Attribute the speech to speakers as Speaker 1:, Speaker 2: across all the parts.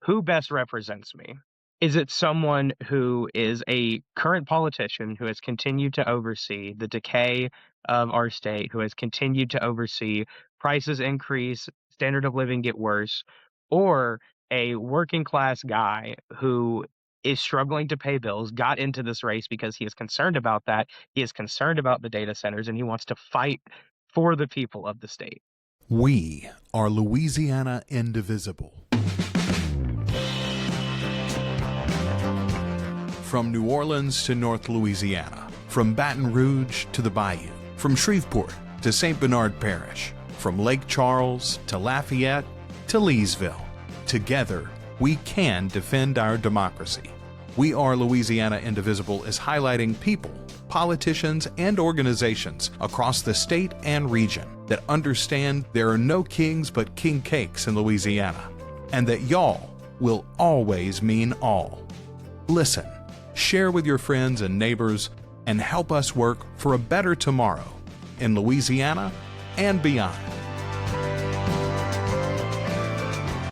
Speaker 1: who best represents me? Is it someone who is a current politician who has continued to oversee the decay of our state, who has continued to oversee prices increase, standard of living get worse, or a working class guy who is struggling to pay bills, got into this race because he is concerned about that. He is concerned about the data centers and he wants to fight for the people of the state.
Speaker 2: We are Louisiana Indivisible. From New Orleans to North Louisiana, from Baton Rouge to the Bayou, from Shreveport to St. Bernard Parish, from Lake Charles to Lafayette to Leesville. Together, we can defend our democracy. We Are Louisiana Indivisible is highlighting people, politicians, and organizations across the state and region that understand there are no kings but king cakes in Louisiana, and that y'all will always mean all. Listen, share with your friends and neighbors, and help us work for a better tomorrow in Louisiana and beyond.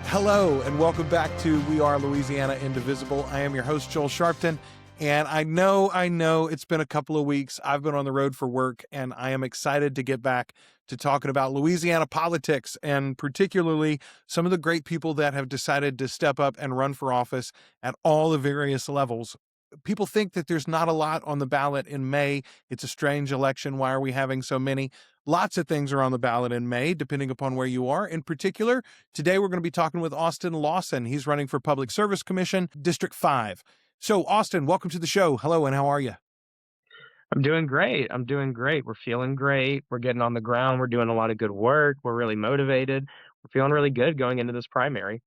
Speaker 2: Hello, and welcome back to We Are Louisiana Indivisible. I am your host, Joel Sharpton, and I know it's been a couple of weeks. I've been on the road for work, and I am excited to get back to talking about Louisiana politics, and particularly some of the great people that have decided to step up and run for office at all the various levels. People think that there's not a lot on the ballot in May. It's a strange election. Why are we having so many? Lots of things are on the ballot in May, depending upon where you are. In particular, today we're going to be talking with Austin Lawson. He's running for Public Service Commission, District 5. So, Austin, welcome to the show. Hello, and how are you?
Speaker 1: I'm doing great. I'm doing great. We're feeling great. We're getting on the ground. We're doing a lot of good work. We're really motivated. We're feeling really good going into this primary.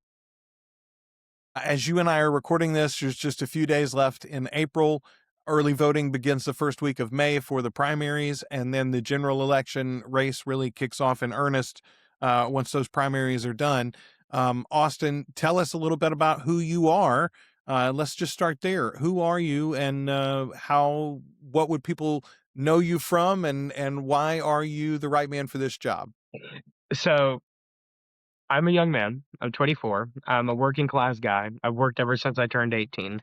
Speaker 2: As you and I are recording this, there's just a few days left in April. Early voting begins the first week of May for the primaries, and then the general election race really kicks off in earnest once those primaries are done. Austin, tell us a little bit about who you are. Let's just start there. Who are you, and what would people know you from, and why are you the right man for this job?
Speaker 1: So I'm a young man. I'm 24. I'm a working class guy. I've worked ever since I turned 18.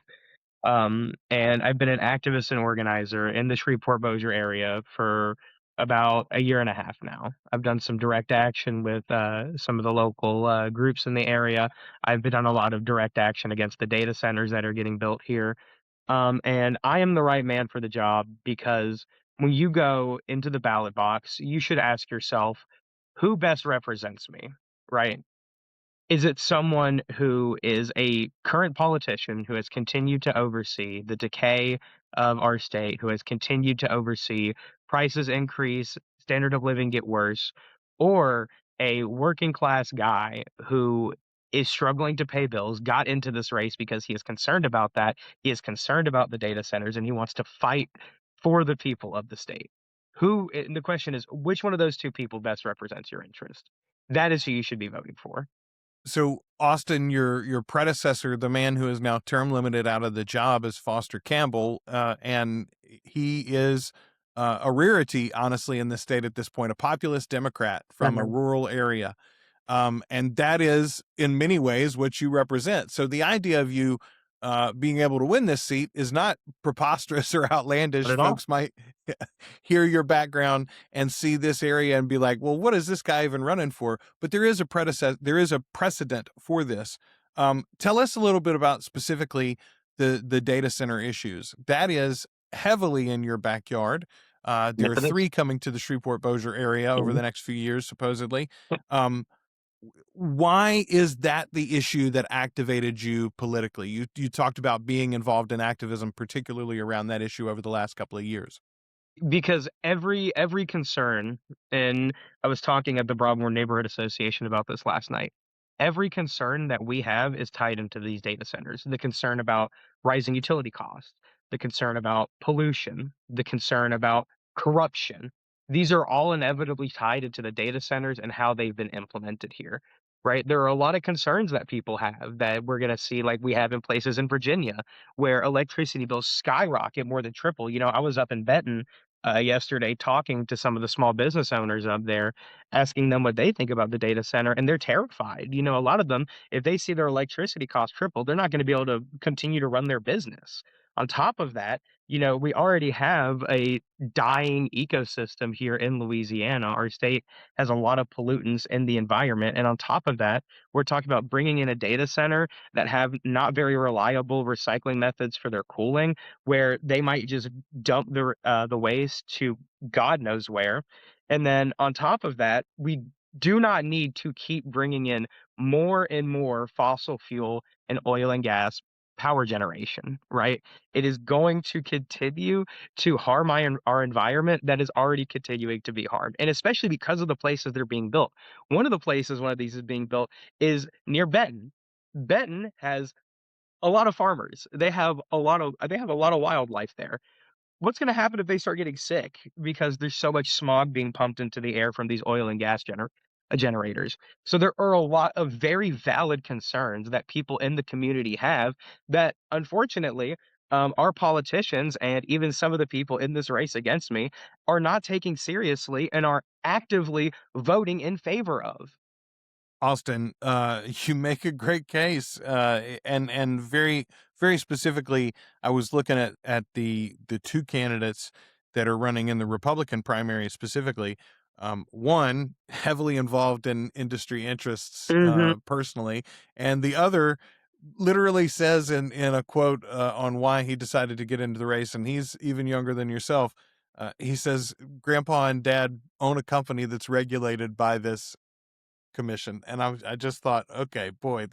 Speaker 1: And I've been an activist and organizer in the Shreveport-Bossier area for about a year and a half now. I've done some direct action with some of the local groups in the area. I've been on a lot of direct action against the data centers that are getting built here. And I am the right man for the job because when you go into the ballot box, you should ask yourself, who best represents me, right? Is it someone who is a current politician who has continued to oversee the decay of our state, who has continued to oversee prices increase, standard of living get worse, or a working class guy who is struggling to pay bills, got into this race because he is concerned about that. He is concerned about the data centers and he wants to fight for the people of the state. And the question is, which one of those two people best represents your interest? That is who you should be voting for.
Speaker 2: So, Austin, your predecessor, the man who is now term limited out of the job, is Foster Campbell, and he is a rarity, honestly, in the state at this point, a populist Democrat from a rural area. And that is, in many ways, what you represent. So the idea of you being able to win this seat is not preposterous or outlandish.
Speaker 1: Not at all.
Speaker 2: Folks might hear your background and see this area and be like, well, what is this guy even running for? But there is a precedent for this. Tell us a little bit about specifically the data center issues. That is heavily in your backyard. There
Speaker 1: Yes,
Speaker 2: are
Speaker 1: it is.
Speaker 2: 3 coming to the Shreveport-Bossier area over
Speaker 1: Mhm.
Speaker 2: the next few years, supposedly. Um, why is that the issue that activated you politically? You talked about being involved in activism, particularly around that issue over the last couple of years.
Speaker 1: Because every concern, and I was talking at the Broadmoor Neighborhood Association about this last night. Every concern that we have is tied into these data centers. The concern about rising utility costs, the concern about pollution, the concern about corruption. These are all inevitably tied into the data centers and how they've been implemented here, right? There are a lot of concerns that people have that we're going to see, like we have in places in Virginia where electricity bills skyrocket more than triple. I was up in Benton yesterday talking to some of the small business owners up there, asking them what they think about the data center, and they're terrified. A lot of them, if they see their electricity costs triple, they're not going to be able to continue to run their business. On top of that, we already have a dying ecosystem here in Louisiana. Our state has a lot of pollutants in the environment. And on top of that, we're talking about bringing in a data center that have not very reliable recycling methods for their cooling, where they might just dump the waste to God knows where. And then on top of that, we do not need to keep bringing in more and more fossil fuel and oil and gas power generation, right? It is going to continue to harm our environment that is already continuing to be harmed, and especially because of the places they're being built. One of these is being built is near Benton. Benton has a lot of farmers. They have a lot of wildlife there. What's gonna happen if they start getting sick because there's so much smog being pumped into the air from these oil and gas generators? So there are a lot of very valid concerns that people in the community have that, unfortunately, our politicians and even some of the people in this race against me are not taking seriously and are actively voting in favor of.
Speaker 2: Austin, you make a great case, and very very specifically, I was looking at the two candidates that are running in the Republican primary specifically. One heavily involved in industry interests
Speaker 1: Mhm.
Speaker 2: personally, and the other literally says in a quote on why he decided to get into the race, and he's even younger than yourself. He says, "Grandpa and Dad own a company that's regulated by this commission," and I just thought, okay, boy,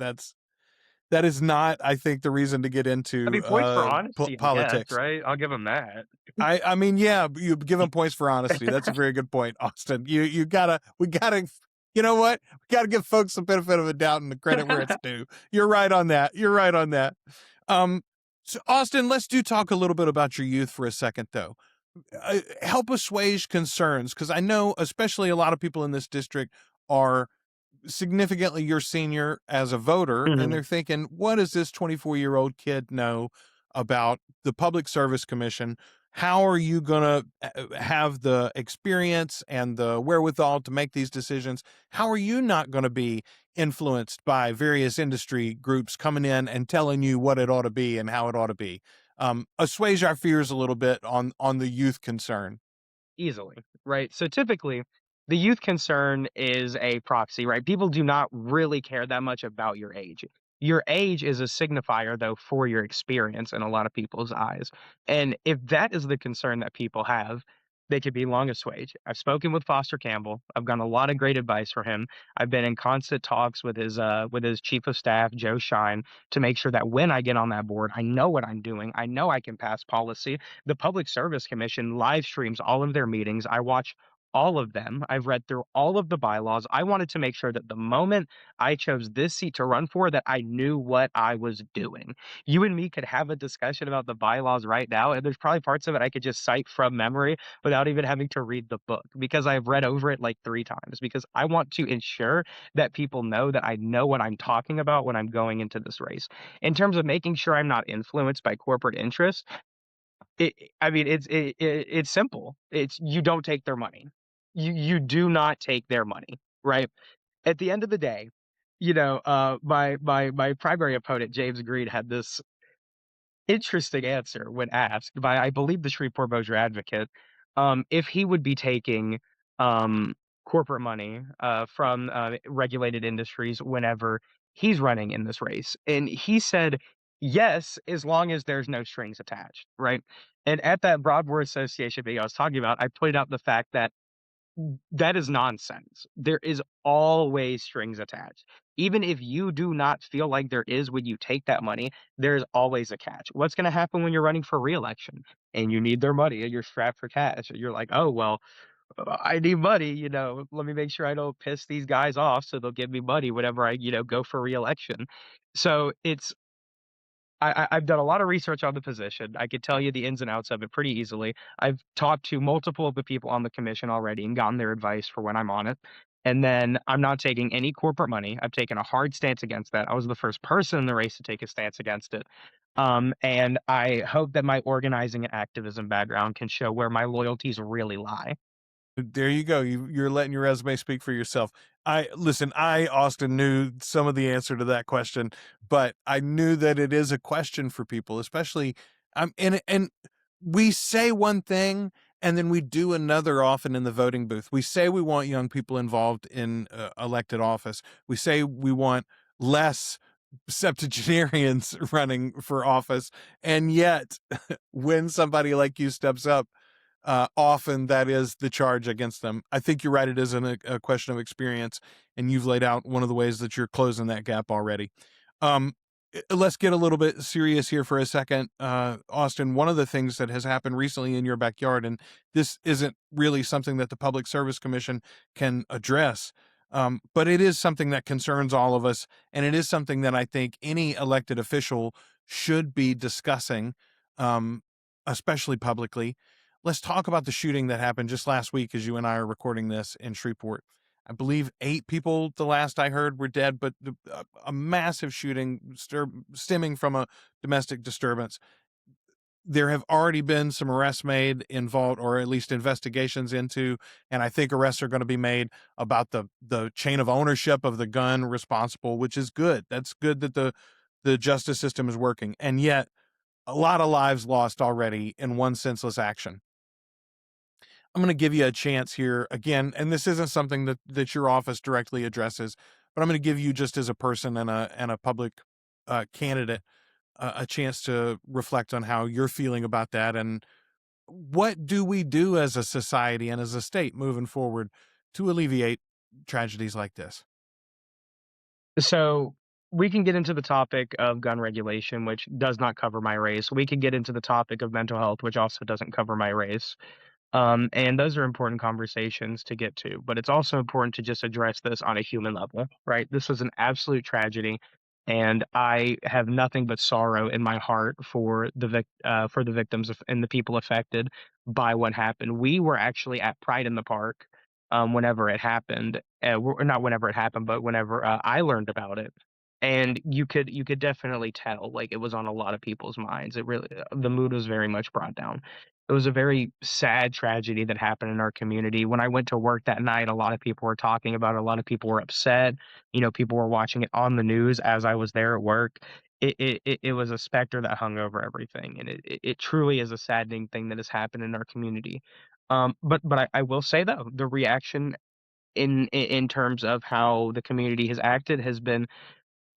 Speaker 2: that is not, I think, the reason to get
Speaker 1: I
Speaker 2: into
Speaker 1: mean, points for honesty, I guess,
Speaker 2: politics.
Speaker 1: right? I'll give them that.
Speaker 2: I mean, yeah, you give him points for honesty. That's a very good point, Austin. You gotta we gotta you know what? We gotta give folks some benefit of the doubt and the credit where it's due. You're right on that. You're right on that. Um, so Austin, let's do talk a little bit about your youth for a second, though. Help assuage concerns, because I know, especially a lot of people in this district are significantly your senior as a voter, and
Speaker 1: Mhm.
Speaker 2: they're thinking, what does this 24-year-old kid know about the Public Service Commission? How are you going to have the experience and the wherewithal to make these decisions? How are you not going to be influenced by various industry groups coming in and telling you what it ought to be and how it ought to be? Assuage our fears a little bit on the youth concern.
Speaker 1: Easily, right? So typically, the youth concern is a proxy, right? People do not really care that much about your age. Your age is a signifier, though, for your experience in a lot of people's eyes. And if that is the concern that people have, they could be long assuaged. I've spoken with Foster Campbell. I've gotten a lot of great advice from him. I've been in constant talks with his chief of staff, Joe Shine, to make sure that when I get on that board, I know what I'm doing. I know I can pass policy. The Public Service Commission live streams all of their meetings. I watch all of them. I've read through all of the bylaws. I wanted to make sure that the moment I chose this seat to run for, that I knew what I was doing. You and me could have a discussion about the bylaws right now, and there's probably parts of it I could just cite from memory without even having to read the book because I've read over it like 3 times, because I want to ensure that people know that I know what I'm talking about when I'm going into this race. In terms of making sure I'm not influenced by corporate interests, I mean, it's simple. It's you don't take their money. You do not take their money, right? At the end of the day, my primary opponent, James Green, had this interesting answer when asked by, I believe, the Shreveport Bossier Advocate, if he would be taking um, corporate money from regulated industries whenever he's running in this race. And he said, yes, as long as there's no strings attached, right? And at that Broadmoor Association meeting I was talking about, I pointed out the fact that that is nonsense. There is always strings attached. Even if you do not feel like there is when you take that money, there's always a catch. What's going to happen when you're running for reelection and you need their money and you're strapped for cash? You're like, oh, well, I need money. Let me make sure I don't piss these guys off so they'll give me money whenever I, go for reelection. So I've done a lot of research on the position. I could tell you the ins and outs of it pretty easily. I've talked to multiple of the people on the commission already and gotten their advice for when I'm on it. And then I'm not taking any corporate money. I've taken a hard stance against that. I was the first person in the race to take a stance against it. And I hope that my organizing and activism background can show where my loyalties really lie.
Speaker 2: There you go. You're letting your resume speak for yourself. I listen. I Austin knew some of the answer to that question, but I knew that it is a question for people, especially and we say one thing and then we do another often in the voting booth. We say we want young people involved in elected office. We say we want less septuagenarians running for office, and yet when somebody like you steps up, often that is the charge against them. I think you're right. It is a question of experience, and you've laid out one of the ways that you're closing that gap already. Um, let's get a little bit serious here for a second. Austin, one of the things that has happened recently in your backyard, and this isn't really something that the Public Service Commission can address, but it is something that concerns all of us, and it is something that I think any elected official should be discussing, um, especially publicly. Let's talk about the shooting that happened just last week as you and I are recording this in Shreveport. I believe 8 people, the last I heard, were dead, but a massive shooting stemming from a domestic disturbance. There have already been some arrests made involved, or at least investigations into, and I think arrests are going to be made about the chain of ownership of the gun responsible, which is good. That's good that the justice system is working. And yet a lot of lives lost already in one senseless action. I'm going to give you a chance here again, and this isn't something that your office directly addresses, but I'm going to give you, just as a person and a public candidate, a chance to reflect on how you're feeling about that, and what do we do as a society and as a state moving forward to alleviate tragedies like this.
Speaker 1: So we can get into the topic of gun regulation, which does not cover my race. We can get into the topic of mental health, which also doesn't cover my race. And those are important conversations to get to, but it's also important to just address this on a human level, right? This was an absolute tragedy, and I have nothing but sorrow in my heart for for the victims and the people affected by what happened. We were actually at Pride in the Park whenever it happened, not whenever it happened, but whenever I learned about it. And you could definitely tell, like, it was on a lot of people's minds. It really the mood was very much brought down. It was a very sad tragedy that happened in our community. When I went to work that night, a lot of people were talking about it, a lot of people were upset. You know, people were watching it on the news as I was there at work. It was a specter that hung over everything, and it truly is a saddening thing that has happened in our community. But I will say, though, the reaction in terms of how the community has acted has been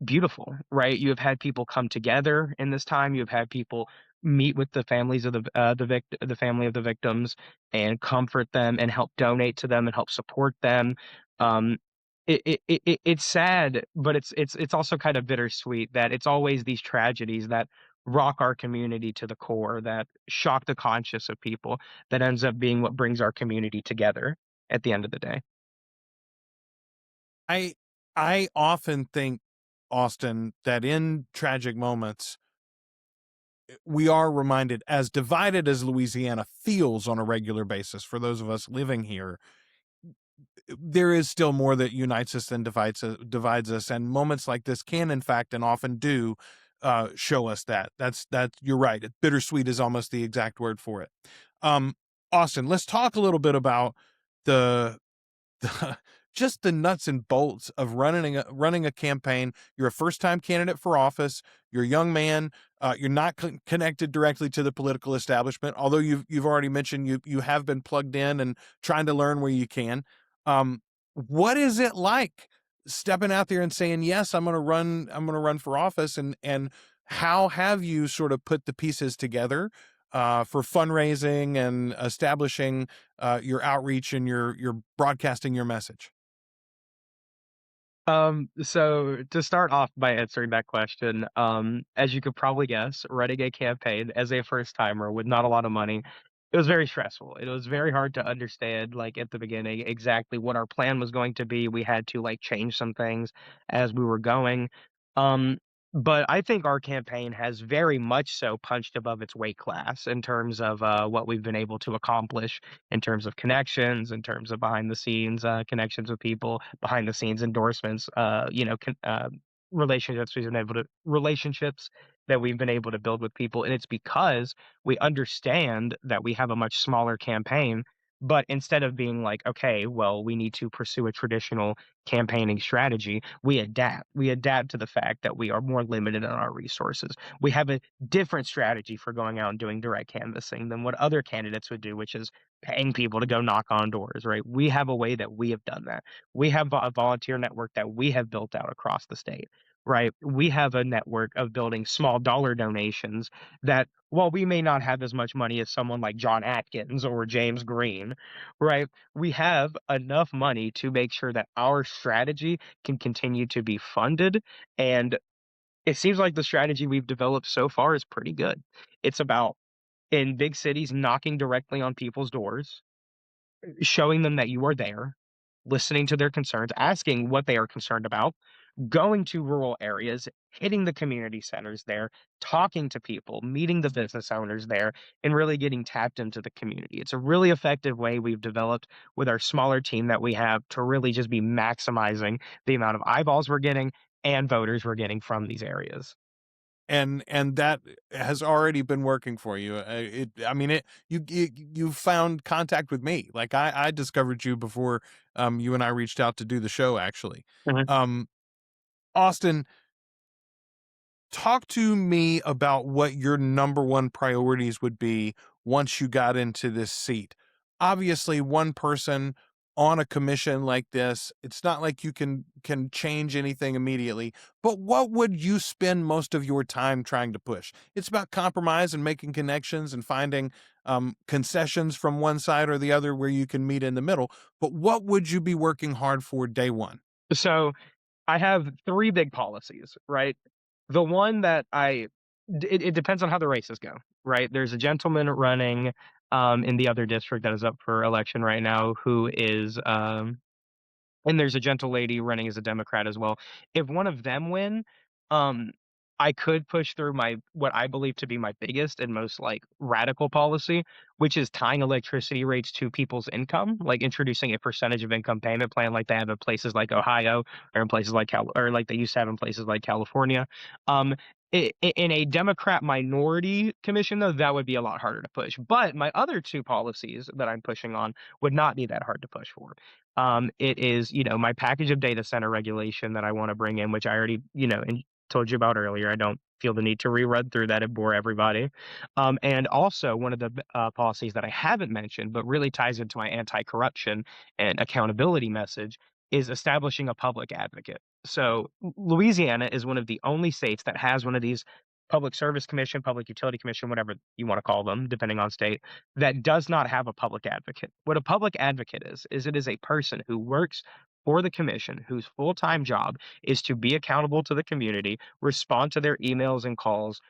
Speaker 1: beautiful, right? You have had people come together in this time. You have had people meet with the families of the family of the victims and comfort them and help donate to them and help support them. Um, it's sad, but it's also kind of bittersweet that it's always these tragedies that rock our community to the core, that shock the conscious of people, that ends up being what brings our community together at the end of the day.
Speaker 2: I I often think, Austin, that in tragic moments we are reminded, as divided as Louisiana feels on a regular basis for those of us living here, there is still more that unites us than divides us, and moments like this can, in fact, and often do, show us that. That you're right. Bittersweet is almost the exact word for it. Um, Austin, let's talk a little bit about the the just the nuts and bolts of running a campaign. You're a first time candidate for office. You're a young man. You're not connected directly to the political establishment, although you've already mentioned you have been plugged in and trying to learn where you can. What is it like stepping out there and saying, yes, I'm going to run. I'm going to run for office, and how have you sort of put the pieces together for fundraising and establishing your outreach and your broadcasting your message?
Speaker 1: So to start off by answering that question, as you could probably guess, running a campaign as a first timer with not a lot of money, it was very stressful. It was very hard to understand, like at the beginning, exactly what our plan was going to be. We had to like change some things as we were going. Um, but I think our campaign has very much so punched above its weight class in terms of what we've been able to accomplish in terms of connections, in terms of behind the scenes connections with people, behind the scenes endorsements, relationships that we've been able to build with people, and it's because we understand that we have a much smaller campaign, but instead of being like, "Okay, well, we need to pursue a traditional campaigning strategy," we adapt. We adapt to the fact that we are more limited in our resources. We have a different strategy for going out and doing direct canvassing than what other candidates would do, which is paying people to go knock on doors, right? We have a way that we have done that. We have a volunteer network that we have built out across the state, right? We have a network of building small dollar donations that, while we may not have as much money as someone like John Atkins or James Green, right? We have enough money to make sure that our strategy can continue to be funded. And it seems like the strategy we've developed so far is pretty good. It's about, in big cities, knocking directly on people's doors, showing them that you are there, listening to their concerns, asking what they are concerned about, going to rural areas, hitting the community centers there, talking to people, meeting the business owners there, and really getting tapped into the community. It's a really effective way we've developed with our smaller team that we have to really just be maximizing the amount of eyeballs we're getting and voters we're getting from these areas.
Speaker 2: And that has already been working for you. I mean, you found contact with me. Like I discovered you before you and I reached out to do the show. Actually,
Speaker 1: Mhm.
Speaker 2: um, Austin, talk to me about what your number one priorities would be once you got into this seat. Obviously, one person on a commission like this, it's not like you can change anything immediately, but what would you spend most of your time trying to push? It's about compromise and making connections and finding concessions from one side or the other where you can meet in the middle. But what would you be working hard for day one?
Speaker 1: So I have 3 big policies, right? The one that it depends on how the races go, right? There's a gentleman running, in the other district that is up for election right now who is, and there's a gentle lady running as a Democrat as well. If one of them win, um, I could push through my what I believe to be my biggest and most, like, radical policy, which is tying electricity rates to people's income, like introducing a percentage of income payment plan like they have in places like Ohio or in places like or like they used to have in places like California. In a Democrat minority commission, though, that would be a lot harder to push. But my other 2 policies that I'm pushing on would not be that hard to push for. It is, my package of data center regulation that I want to bring in, which I already, and told you about earlier. I don't feel the need to rerun through that and bore everybody. And also, one of the policies that I haven't mentioned, but really ties into my anti-corruption and accountability message, is establishing a public advocate. So Louisiana is one of the only states that has one of these public service commission, public utility commission, whatever you want to call them, depending on state, that does not have a public advocate. What a public advocate is it is a person who works for the commission whose full-time job is to be accountable to the community, respond to their emails and calls,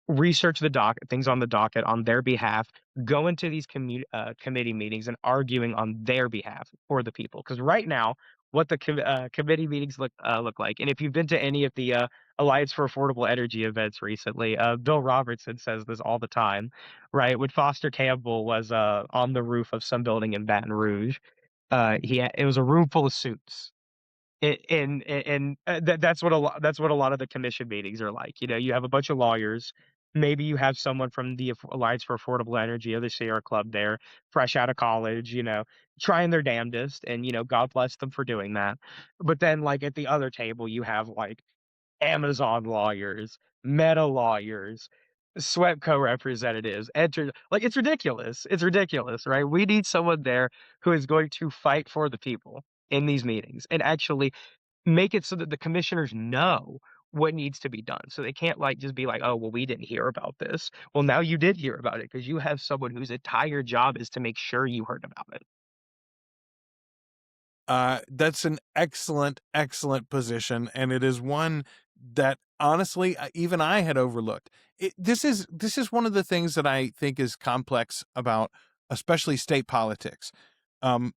Speaker 1: research the things on the docket on their behalf, go into these committee meetings and arguing on their behalf for the people. Because right now, what the committee meetings look like, and if you've been to any of the Alliance for Affordable Energy events recently, Bill Robertson says this all the time, right? When Foster Campbell was on the roof of some building in Baton Rouge, it was a room full of suits. That's what a lot of the commission meetings are like. You have a bunch of lawyers. Maybe you have someone from the Alliance for Affordable Energy or the Sierra Club there, fresh out of college, trying their damnedest, and God bless them for doing that. But then, like at the other table, you have like Amazon lawyers, Meta lawyers, SWEPCO representatives, enter like, it's ridiculous. It's ridiculous, right? We need someone there who is going to fight for the people in these meetings and actually make it so that the commissioners know what needs to be done. So they can't, like, just be like, "Oh, well, we didn't hear about this." Well, now you did hear about it because you have someone whose entire job is to make sure you heard about it.
Speaker 2: That's an excellent, excellent position, and it is one that honestly, even I had overlooked. This is one of the things that I think is complex about, especially state politics. Um,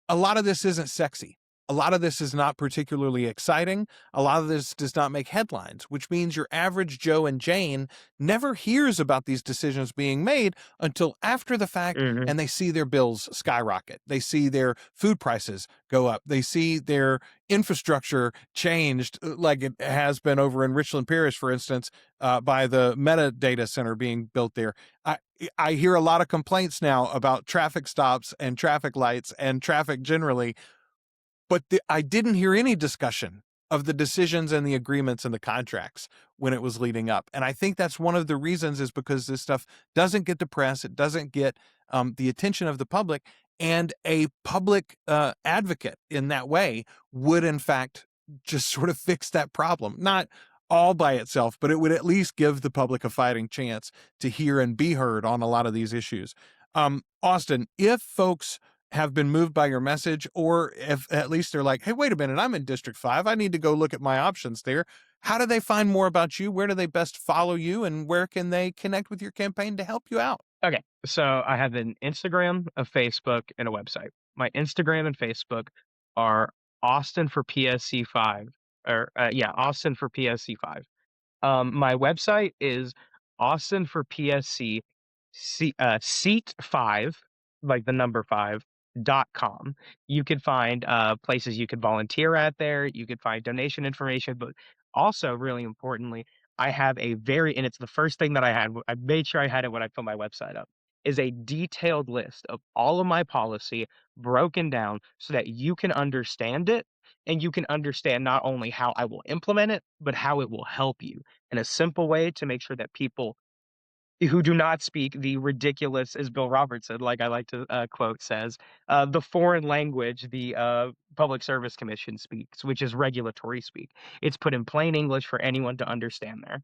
Speaker 2: a lot of this isn't sexy. A lot of this is not particularly exciting. A lot of this does not make headlines, which means your average Joe and Jane never hears about these decisions being made until after the fact,
Speaker 1: Mhm.
Speaker 2: and they see their bills skyrocket. They see their food prices go up. They see their infrastructure changed, like it has been over in Richland Parish, for instance, by the Meta data center being built there. I, I hear a lot of complaints now about traffic stops and traffic lights and traffic generally, but I didn't hear any discussion of the decisions and the agreements and the contracts when it was leading up. And I think that's one of the reasons, is because this stuff doesn't get the press, it doesn't get the attention of the public, and a public advocate in that way would, in fact, just sort of fix that problem. Not all by itself, but it would at least give the public a fighting chance to hear and be heard on a lot of these issues. Austin, if folks have been moved by your message, or if at least they're like, hey, wait a minute, I'm in District 5. I need to go look at my options there. How do they find more about you? Where do they best follow you? And where can they connect with your campaign to help you out?
Speaker 1: Okay, so I have an Instagram, a Facebook, and a website. My Instagram and Facebook are Austin for PSC5, or yeah, Austin for PSC5. My website is Austin for PSC seat 5, like the number 5.com. You could find places you could volunteer at there. You could find donation information, but also really importantly, I have a very, and it's the first thing that I had. I made sure I had it when I put my website up. Is a detailed list of all of my policy broken down so that you can understand it, and you can understand not only how I will implement it, but how it will help you in a simple way to make sure that people who do not speak the ridiculous, as Bill Robertson, like I like to quote, says, the foreign language the Public Service Commission speaks, which is regulatory speak. It's put in plain English for anyone to understand there.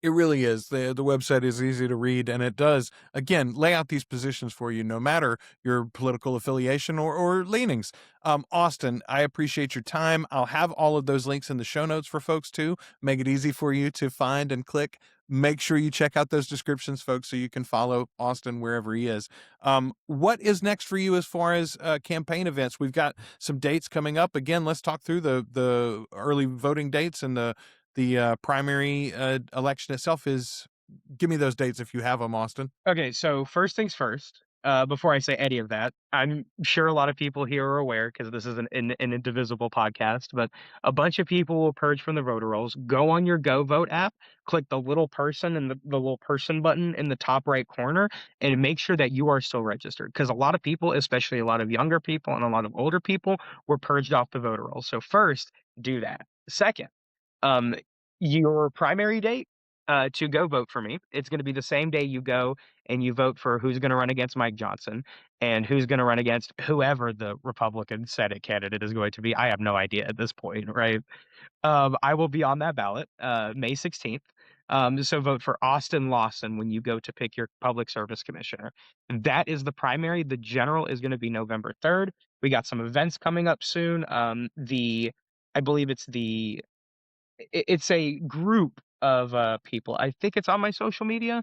Speaker 2: It really is. The website is easy to read, and it does, again, lay out these positions for you, no matter your political affiliation or leanings. Austin, I appreciate your time. I'll have all of those links in the show notes for folks too. Make it easy for you to find and click. Make sure you check out those descriptions, folks, so you can follow Austin wherever he is. What is next for you as far as campaign events? We've got some dates coming up. Again, let's talk through the early voting dates and the primary election itself. Is Give me those dates if you have them, Austin.
Speaker 1: Okay, so first things first, before I say any of that, I'm sure a lot of people here are aware because this is an indivisible podcast, but a bunch of people will purge from the voter rolls. Go on your Go Vote app, click the little person and the little person button in the top right corner, and make sure that you are still registered. Because a lot of people, especially a lot of younger people and a lot of older people, were purged off the voter rolls. So first, do that. Second, um, your primary date to go vote for me, it's going to be the same day you go and you vote for who's going to run against Mike Johnson and who's going to run against whoever the Republican Senate candidate is going to be. I have no idea at this point, right? I will be on that ballot May 16th. So vote for Austin Lawson when you go to pick your public service commissioner. That is the primary. The general is going to be November 3rd. We got some events coming up soon. I believe it's a group of people. I think it's on my social media,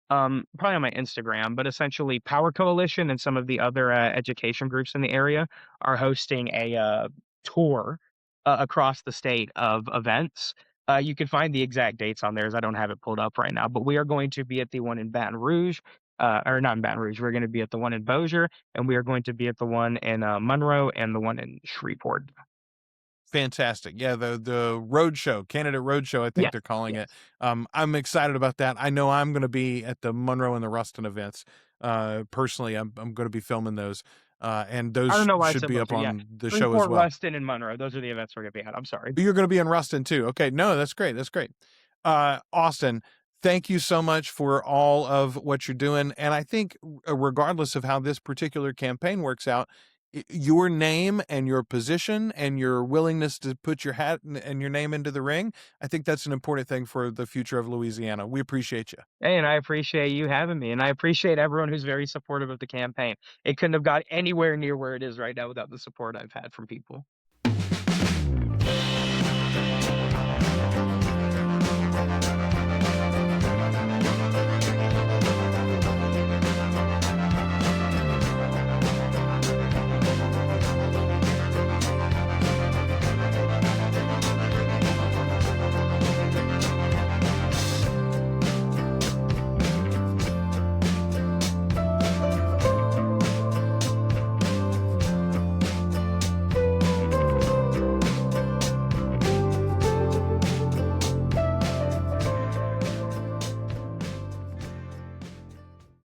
Speaker 1: probably on my Instagram, but essentially Power Coalition and some of the other education groups in the area are hosting a tour across the state of events. You can find the exact dates on there as I don't have it pulled up right now, but we are going to be at the one in Baton Rouge, or not in Baton Rouge. We're going to be at the one in Bossier, and we are going to be at the one in Monroe and the one in Shreveport.
Speaker 2: Fantastic. Yeah, the road show, candidate road show, I think
Speaker 1: Yeah.
Speaker 2: they're calling it.
Speaker 1: Yes.
Speaker 2: I'm excited about that. I know I'm going to be at the Monroe and the Ruston events. Personally, I'm going to be filming those, and
Speaker 1: I don't
Speaker 2: those
Speaker 1: know why I
Speaker 2: should
Speaker 1: said
Speaker 2: be up
Speaker 1: Bossier. Yeah.
Speaker 2: on the show as
Speaker 1: Shreveport,
Speaker 2: well.
Speaker 1: Ruston, and Monroe. Those are the events we're gonna be at. I'm sorry.
Speaker 2: You're going to be in Ruston too. Okay, no, that's great. That's great. Austin, thank you so much for all of what you're doing. And I think, regardless of how this particular campaign works out, your name and your position and your willingness to put your hat and your name into the ring, I think that's an important thing for the future of Louisiana. We appreciate you.
Speaker 1: Hey, and I appreciate you having me, and I appreciate everyone who's very supportive of the campaign. It couldn't have got anywhere near where it is right now without the support I've had from people.